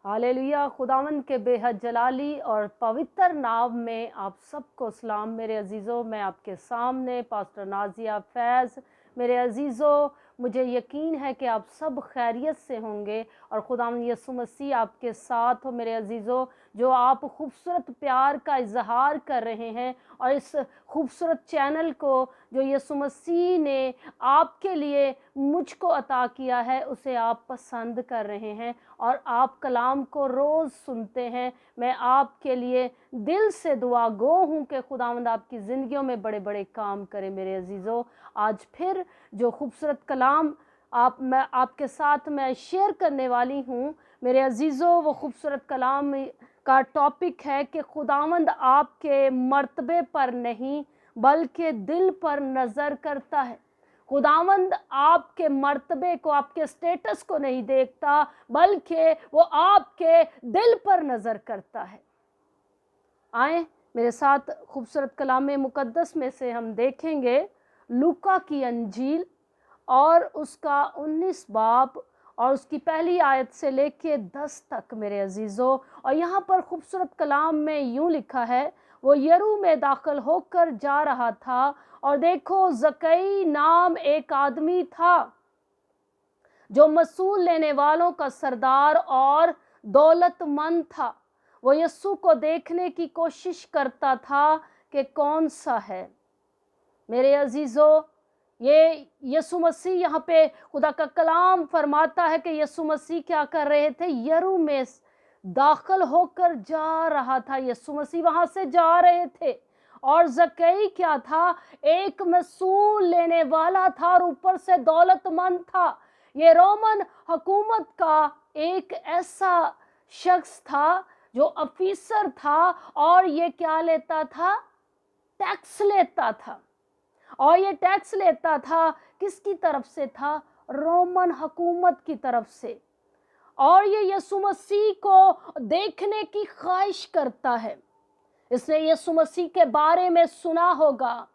Hallelujah. खुदावंद के बेहद जलाली और पवित्र नाम में आप सबको सलाम। मेरे अजीज़ों, मैं आपके सामने पास्टर नाजिया फैज़। मेरे अजीज़ों, मुझे यकीन है कि आप सब खैरियत से होंगे और खुदावंद यीशु मसीह आपके साथ हो। मेरे अजीज़ों, जो आप खूबसूरत प्यार का इजहार कर रहे हैं और इस खूबसूरत चैनल को जो यीशु मसीह ने आपके लिए मुझको अता किया है, उसे आप पसंद कर रहे हैं और आप कलाम को रोज़ सुनते हैं। मैं आपके लिए दिल से दुआ गो हूँ कि खुदावंद आपकी ज़िंदगियों में बड़े बड़े काम करे। मेरे अजीज़ों, आज फिर जो खूबसूरत कलाम मैं आपके साथ मैं शेयर करने वाली हूँ, मेरे अजीज़ों, वो खूबसूरत कलाम का टॉपिक है कि खुदावंद आपके मर्तबे पर नहीं बल्कि दिल पर नज़र करता है। खुदावंद आपके मर्तबे को, आपके स्टेटस को नहीं देखता, बल्कि वो आपके दिल पर नज़र करता है। आए मेरे साथ खूबसूरत कलाम मुकद्दस में से हम देखेंगे लूका की अंजील और उसका 19 बाब और उसकी पहली आयत से लेके 10 तक। मेरे अजीज़ों, और यहाँ पर खूबसूरत कलाम में यूँ लिखा है, वो यरू में दाखिल होकर जा रहा था और देखो जकई नाम एक आदमी था जो मसूल लेने वालों का सरदार और दौलतमंद था। वो यीशु को देखने की कोशिश करता था कि कौन सा है। मेरे अजीज़ों, ये यीशु मसीह यहाँ पे खुदा का कलाम फरमाता है कि यीशु मसीह क्या कर रहे थे, यरू में दाखिल होकर जा रहा था। यीशु मसीह वहां से जा रहे थे और जकई क्या था, एक मसूल लेने वाला था और ऊपर से दौलतमंद था। ये रोमन हुकूमत का एक ऐसा शख्स था जो ऑफिसर था और ये क्या लेता था, टैक्स लेता था। और ये टैक्स लेता था किसकी तरफ से था, रोमन हुकूमत की तरफ से। और ये यीशु मसीह को देखने की ख्वाहिश करता है। इसने यीशु मसीह के बारे में सुना होगा,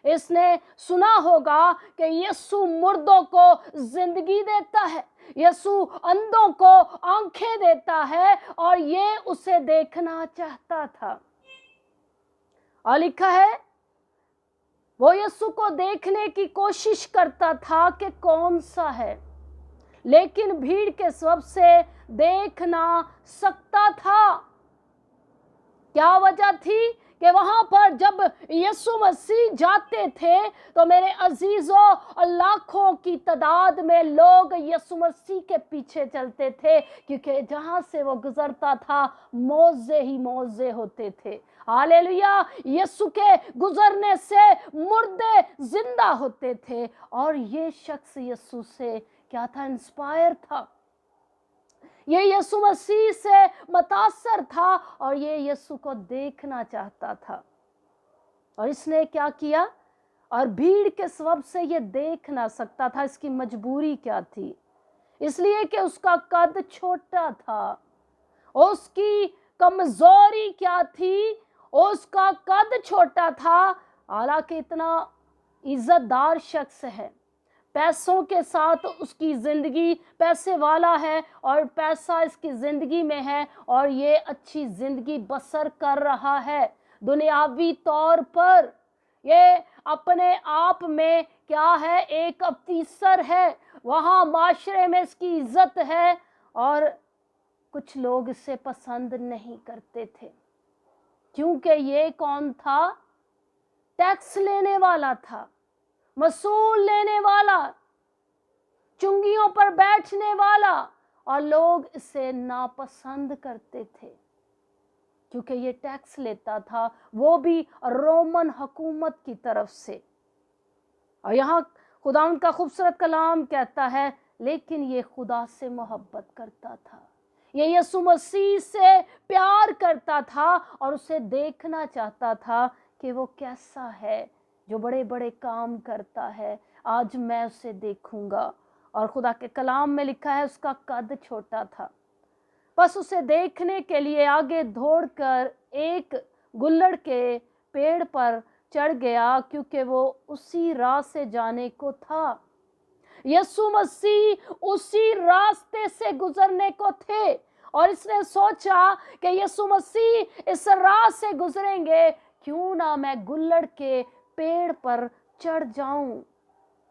इसने सुना होगा कि यीशु मुर्दों को जिंदगी देता है, यीशु अंधों को आंखें देता है और ये उसे देखना चाहता था। और लिखा है वो यीशु को देखने की कोशिश करता था कि कौन सा है, लेकिन भीड़ के सबब से देख ना सकता था। क्या वजह थी कि वहां पर जब यीशु मसीह जाते थे तो मेरे अजीजों, लाखों की तादाद में लोग यीशु मसीह के पीछे चलते थे, क्योंकि जहां से वो गुजरता था मौजे ही मौजे होते थे। हालेलुया। यीशु के गुजरने से मुर्दे जिंदा होते थे और ये शख्स यीशु से क्या था, इंस्पायर था। ये यीशु मसीह से मुतासर था और ये यीशु को देखना चाहता था। और इसने क्या किया, और भीड़ के सबब से ये देख ना सकता था। इसकी मजबूरी क्या थी, इसलिए कि उसका कद छोटा था। उसकी कमजोरी क्या थी, उसका कद छोटा था। हालांकि इतना इज्जतदार शख्स है, पैसों के साथ उसकी ज़िंदगी, पैसे वाला है और पैसा इसकी ज़िंदगी में है और ये अच्छी ज़िंदगी बसर कर रहा है। दुनियावी तौर पर ये अपने आप में क्या है, एक अफसर है, वहाँ माशरे में इसकी इज्जत है और कुछ लोग इसे पसंद नहीं करते थे, क्योंकि ये कौन था, टैक्स लेने वाला था, मसूल लेने वाला, चुंगियों पर बैठने वाला, और लोग इसे नापसंद करते थे क्योंकि ये टैक्स लेता था, वो भी रोमन हुकूमत की तरफ से। और यहाँ खुदावंद का खूबसूरत कलाम कहता है, लेकिन ये खुदा से मोहब्बत करता था, ये यीशु मसीह से प्यार करता था और उसे देखना चाहता था कि वो कैसा है, जो बड़े बड़े काम करता है। आज मैं उसे देखूंगा। और खुदा के कलाम में लिखा है उसका कद छोटा था। बस उसे देखने के लिए आगे दौड़कर एक गुल्लड़ के पेड़ पर चढ़ गया, क्योंकि वो उसी राह से जाने को था। यीशु मसीह उसी रास्ते से गुजरने को थे और इसने सोचा कि यीशु मसीह इस राह से गुजरेंगे, क्यों ना मैं गुल्लड़ के पेड़ पर चढ़ जाऊं।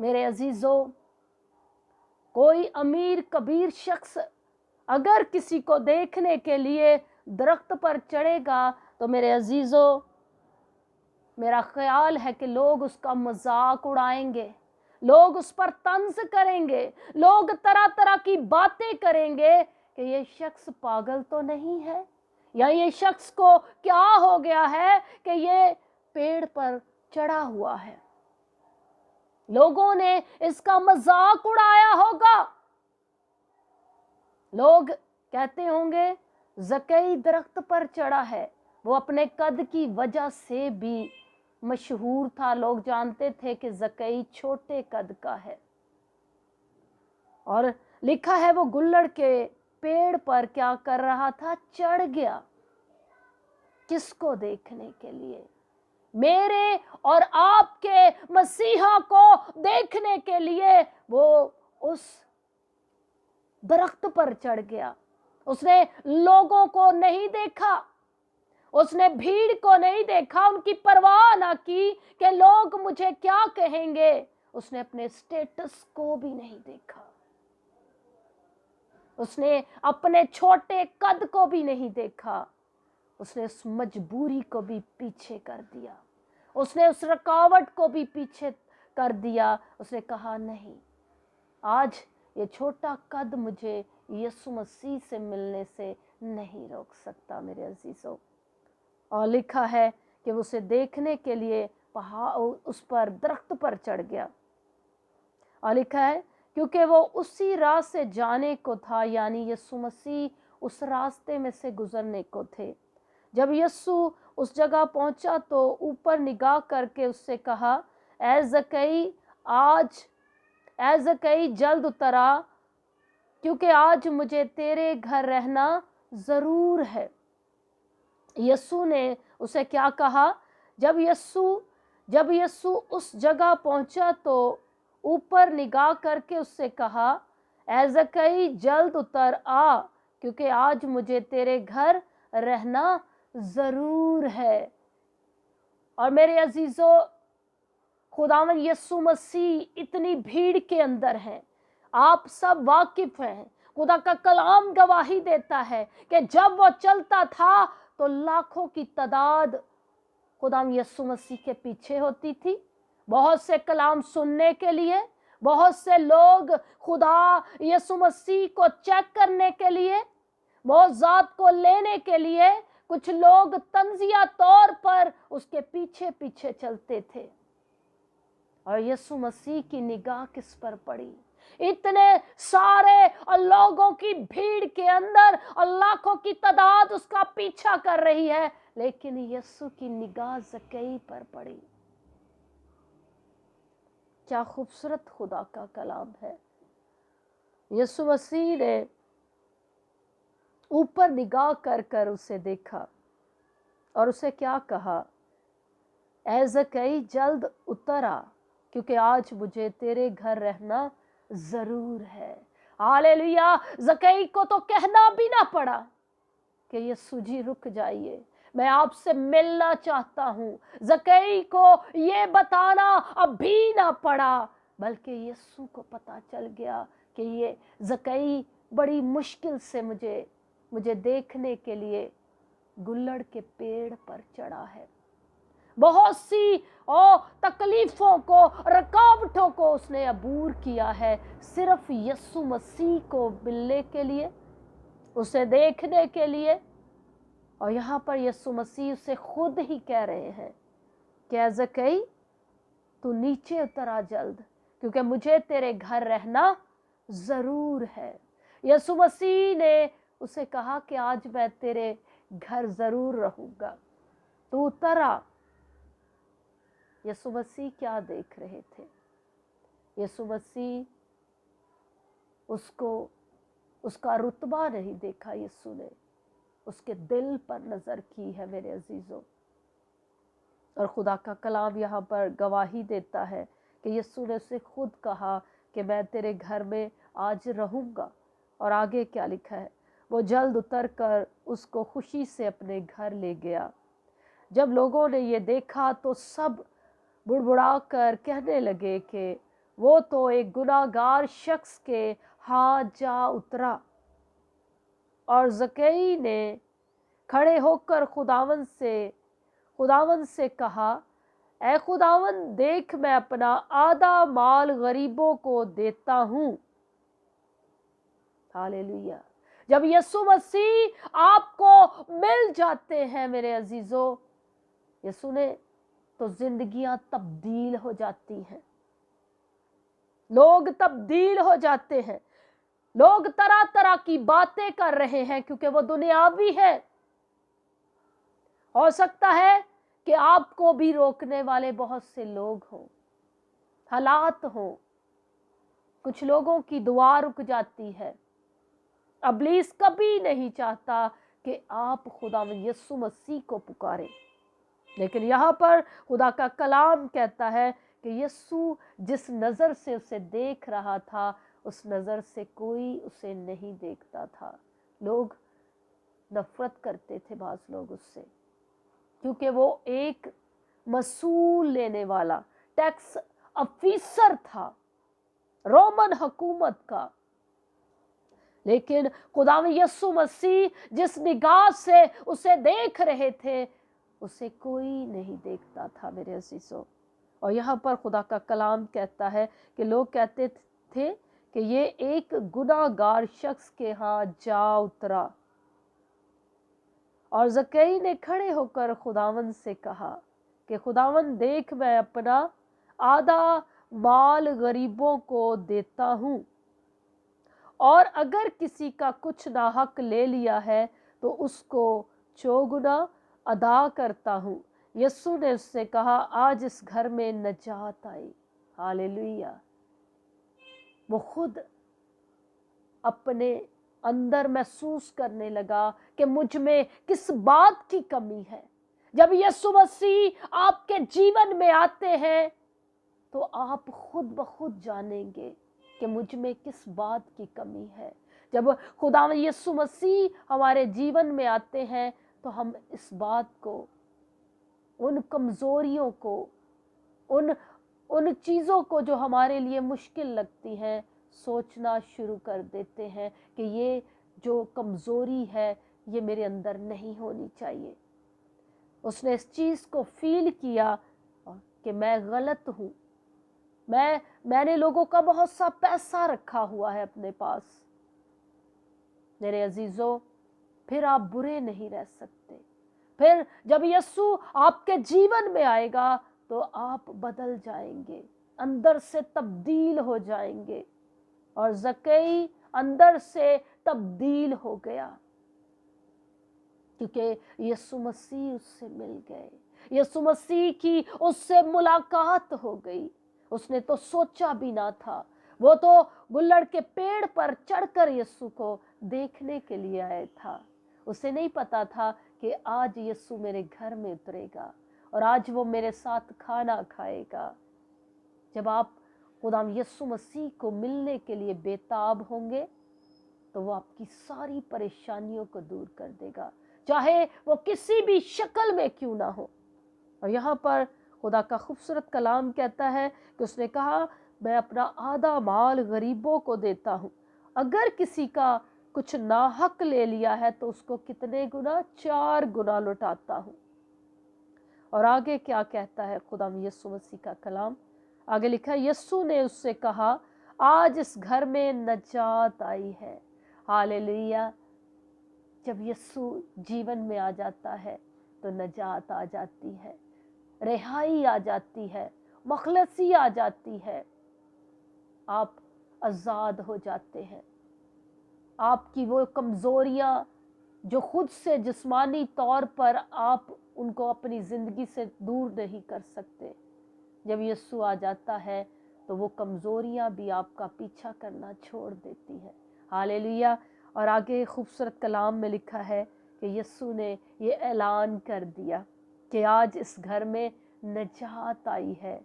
मेरे अजीजों, कोई अमीर कबीर शख्स अगर किसी को देखने के लिए दरख्त पर चढ़ेगा तो मेरे अजीजों, मेरा ख्याल है कि लोग उसका मजाक उड़ाएंगे, लोग उस पर तंज करेंगे, लोग तरह तरह की बातें करेंगे कि ये शख्स पागल तो नहीं है, या ये शख्स को क्या हो गया है कि ये पेड़ पर चढ़ा हुआ है। लोगों ने इसका मजाक उड़ाया होगा। लोग कहते होंगे ज़कई दरख्त पर चढ़ा है, वो अपने कद की वजह से भी मशहूर था। लोग जानते थे कि ज़कई छोटे कद का है। और लिखा है वो गुल्लड़ के पेड़ पर क्या कर रहा था? चढ़ गया। किसको देखने के लिए? मेरे और आपके मसीहा को देखने के लिए वो उस दरख्त पर चढ़ गया। उसने लोगों को नहीं देखा, उसने भीड़ को नहीं देखा, उनकी परवाह ना की कि लोग मुझे क्या कहेंगे। उसने अपने स्टेटस को भी नहीं देखा, उसने अपने छोटे कद को भी नहीं देखा। उसने उस मजबूरी को भी पीछे कर दिया, उसने उस रुकावट को भी पीछे कर दिया। उसने कहा नहीं, आज ये छोटा कद मुझे यीशु मसीह से मिलने से नहीं रोक सकता। मेरे अजीजों, और लिखा है कि उसे देखने के लिए पहाड़ उस पर दरख्त पर चढ़ गया। और लिखा है क्योंकि वो उसी राह से जाने को था, यानी यीशु मसीह उस रास्ते में से गुजरने को थे। जब यीशु उस जगह पहुंचा तो ऊपर निगाह करके उससे कहा, ऐ ज़कई जल्द उतरा, क्योंकि आज मुझे तेरे घर रहना जरूर है। यीशु ने उसे क्या कहा? जब यीशु उस जगह पहुंचा तो ऊपर निगाह करके उससे कहा, ऐ ज़कई जल्द उतर आ, क्योंकि आज मुझे तेरे घर रहना जरूर है। और मेरे अजीजों, खुदावन यीशु मसीह इतनी भीड़ के अंदर है, आप सब वाकिफ हैं। खुदा का कलाम गवाही देता है कि जब वो चलता था तो लाखों की तादाद खुदावन यीशु मसीह के पीछे होती थी। बहुत से कलाम सुनने के लिए, बहुत से लोग खुदा यीशु मसीह को चेक करने के लिए, मौज़ात को लेने के लिए, कुछ लोग तंजिया तौर पर उसके पीछे पीछे चलते थे। और यीशु मसीह की निगाह किस पर पड़ी? इतने सारे लोगों की भीड़ के अंदर और लाखों की तादाद उसका पीछा कर रही है, लेकिन यीशु की निगाह ज़कई पर पड़ी। क्या खूबसूरत खुदा का कलाम है। यीशु मसीह ने ऊपर निगाह कर कर उसे देखा और उसे क्या कहा? ऐ ज़कई जल्द उतर आ, क्योंकि आज मुझे तेरे घर रहना जरूर है। हालेलुया। ज़कई को तो कहना भी ना पड़ा कि यीशु जी रुक जाइए, मैं आपसे मिलना चाहता हूँ। ज़कई को ये बताना अभी ना पड़ा, बल्कि यीशु को पता चल गया कि ये ज़कई बड़ी मुश्किल से मुझे देखने के लिए गुल्लड़ के पेड़ पर चढ़ा है। बहुत सी तकलीफों को, रुकावटों को उसने अबूर किया है, सिर्फ यीशु मसीह को मिलने के लिए, उसे देखने के लिए। और यहाँ पर यीशु मसीह उसे खुद ही कह रहे हैं कि ऐ ज़कई तू नीचे उतर आ जल्द, क्योंकि मुझे तेरे घर रहना जरूर है। यीशु मसीह ने उसे कहा कि आज मैं तेरे घर जरूर रहूंगा, तू उतर आ। यीशु मसीह क्या देख रहे थे? यीशु मसीह उसका रुतबा नहीं देखा, यीशु ने उसके दिल पर नजर की है। मेरे अजीजों, और खुदा का कलाम यहाँ पर गवाही देता है कि यीशु ने उसे खुद कहा कि मैं तेरे घर में आज रहूंगा। और आगे क्या लिखा है? वो जल्द उतर कर उसको खुशी से अपने घर ले गया। जब लोगों ने ये देखा तो सब बुड़बुड़ा कर कहने लगे कि वो तो एक गुनाहगार शख्स के हाथ जा उतरा। और ज़कई ने खड़े होकर खुदावंद से कहा, ऐ खुदावंद, देख मैं अपना आधा माल गरीबों को देता हूँ। हालेलुया। जब यीशु मसीह आपको मिल जाते हैं मेरे अजीजों, यीशु ने तो जिंदगियां तब्दील हो जाती हैं, लोग तब्दील हो जाते हैं, लोग तरह तरह की बातें कर रहे हैं क्योंकि वो दुनियावी है। हो सकता है कि आपको भी रोकने वाले बहुत से लोग हों, हालात हों। कुछ लोगों की दुआ रुक जाती है। इब्लीस कभी नहीं चाहता कि आप खुदा यीशु मसीह को पुकारें, लेकिन यहाँ पर खुदा का कलाम कहता है कि यीशु जिस नज़र से उसे देख रहा था उस नज़र से कोई उसे नहीं देखता था। लोग नफरत करते थे बाज़ लोग उससे, क्योंकि वो एक मसूल लेने वाला टैक्स ऑफिसर था रोमन हुकूमत का। लेकिन खुदा यीशु मसीह जिस निगाह से उसे देख रहे थे उसे कोई नहीं देखता था मेरे अजीजों। और यहाँ पर खुदा का कलाम कहता है कि लोग कहते थे कि ये एक गुनाहगार शख्स के यहाँ जा उतरा। और ज़कई ने खड़े होकर खुदावंद से कहा कि खुदावंद, देख मैं अपना आधा माल गरीबों को देता हूँ, और अगर किसी का कुछ नाहक ले लिया है तो उसको चौगुना अदा करता हूँ। यीशु ने उससे कहा, आज इस घर में नजात आई। हालेलुया। वो खुद अपने अंदर महसूस करने लगा कि मुझ में किस बात की कमी है। जब यीशु मसीह आपके जीवन में आते हैं तो आप खुद ब खुद जानेंगे कि मुझ में किस बात की कमी है। जब खुदा यीशु मसीह हमारे जीवन में आते हैं तो हम इस बात को, उन कमज़ोरियों को, उन चीज़ों को जो हमारे लिए मुश्किल लगती हैं, सोचना शुरू कर देते हैं कि ये जो कमज़ोरी है ये मेरे अंदर नहीं होनी चाहिए। उसने इस चीज़ को फील किया कि मैं गलत हूँ, मैंने लोगों का बहुत सा पैसा रखा हुआ है अपने पास। मेरे अजीजों, फिर आप बुरे नहीं रह सकते। फिर जब यीशु आपके जीवन में आएगा तो आप बदल जाएंगे, अंदर से तब्दील हो जाएंगे। और ज़कई अंदर से तब्दील हो गया क्योंकि यीशु मसीह उससे मिल गए, यीशु मसीह की उससे मुलाकात हो गई। उसने तो सोचा भी ना था, वो तो गुल्लड़ के पेड़ पर चढ़कर यीशु को देखने के लिए आया था। उसे नहीं पता था कि आज यीशु मेरे घर में उतरेगा और आज वो मेरे साथ खाना खाएगा। जब आप खुदा यीशु मसीह को मिलने के लिए बेताब होंगे तो वो आपकी सारी परेशानियों को दूर कर देगा, चाहे वो किसी भी शक्ल में क्यों ना हो। और यहाँ पर खुदा का खूबसूरत कलाम कहता है कि उसने कहा, मैं अपना आधा माल गरीबों को देता हूँ, अगर किसी का कुछ नाहक ले लिया है तो उसको कितने गुना? 4 गुना लौटाता हूँ। और आगे क्या कहता है खुदा यीशु मसीह का कलाम? आगे लिखा है, यीशु ने उससे कहा, आज इस घर में नजात आई है। हालेलुया। जब यीशु जीवन में आ जाता है तो नजात आ जाती है, रिहाई आ जाती है, मखलसी आ जाती है। आप आज़ाद हो जाते हैं। आपकी वो कमज़ोरियाँ जो खुद से जिस्मानी तौर पर आप उनको अपनी ज़िंदगी से दूर नहीं कर सकते, जब यीशु आ जाता है तो वो कमज़ोरियाँ भी आपका पीछा करना छोड़ देती है। हालेलुया। और आगे खूबसूरत कलाम में लिखा है कि यीशु ने ये ऐलान कर दिया कि आज इस घर में नजात आई है।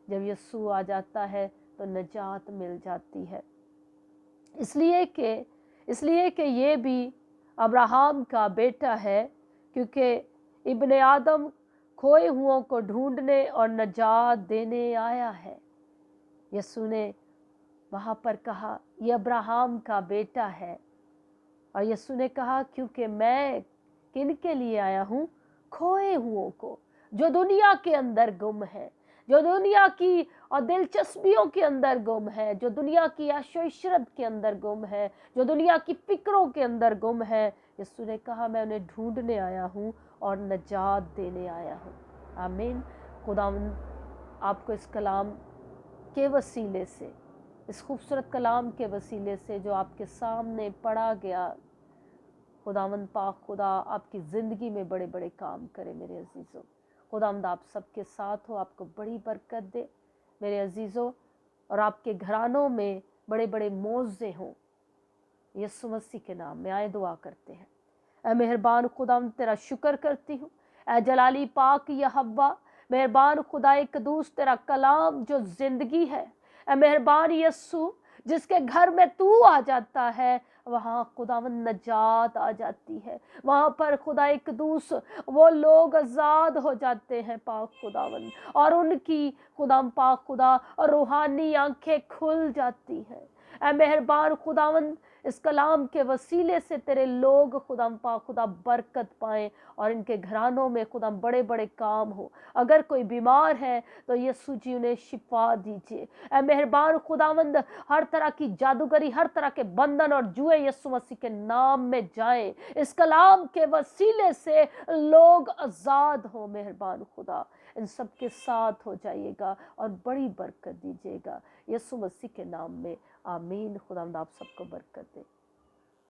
जब यीशु आ जाता है तो नजात मिल जाती है। इसलिए कि ये भी अब्राहम का बेटा है, क्योंकि इब्ने आदम खोए हुओं को ढूंढने और नजात देने आया है। यीशु ने वहाँ पर कहा ये अब्राहम का बेटा है, और यीशु ने कहा क्योंकि मैं किन के लिए आया हूँ? खोए हुओं को, जो दुनिया के अंदर गुम है, जो दुनिया की और दिलचस्पियों के अंदर गुम है, जो दुनिया की आशो इशरत के अंदर गुम है, जो दुनिया की फिक्रों के अंदर गुम है। यीशु ने कहा मैं उन्हें ढूंढने आया हूँ और नजात देने आया हूँ। आमीन। खुदावंद आपको इस कलाम के वसीले से, इस खूबसूरत कलाम के वसीले से जो आपके सामने पढ़ा गया, खुदावंद पाक खुदा आपकी ज़िंदगी में बड़े बड़े काम करे मेरे अजीज़ों। खुदावंद आप सबके साथ हो, आपको बड़ी बरकत दे मेरे अजीज़ों, और आपके घरानों में बड़े बड़े मौज़े हों। यीशु मसीह के नाम में आए दुआ करते हैं। ऐ मेहरबान खुदावंद तेरा शुक्र करती हूँ। ऐ जलाली पाक या हव्वा, मेहरबान खुदा कदूस तेरा कलाम जो ज़िंदगी है। ऐ मेहरबान यीशु, जिसके घर में तू आ जाता है वहाँ खुदावंद नजात आ जाती है, वहाँ पर खुदा कदूस वो लोग आज़ाद हो जाते हैं पाक खुदावंद, और उनकी खुदाम पाक खुदा और रूहानी आंखें खुल जाती हैं। ऐ मेहरबान खुदावंद इस कलाम के वसीले से तेरे लोग खुदाम पाक खुदा बरकत पाएं, और इनके घरानों में खुदाम बड़े बड़े काम हो। अगर कोई बीमार है तो यीशु जी उन्हें शिफा दीजिए। ऐ मेहरबान खुदावंद हर तरह की जादूगरी, हर तरह के बंधन और जुए यीशु मसीह के नाम में जाएं। इस कलाम के वसीले से लोग आज़ाद हो। मेहरबान खुदा इन सब के साथ हो जाइएगा और बड़ी बरकत दीजिएगा यीशु मसीह के नाम में। आमीन। खुदावंद आप सबको बरकत दे।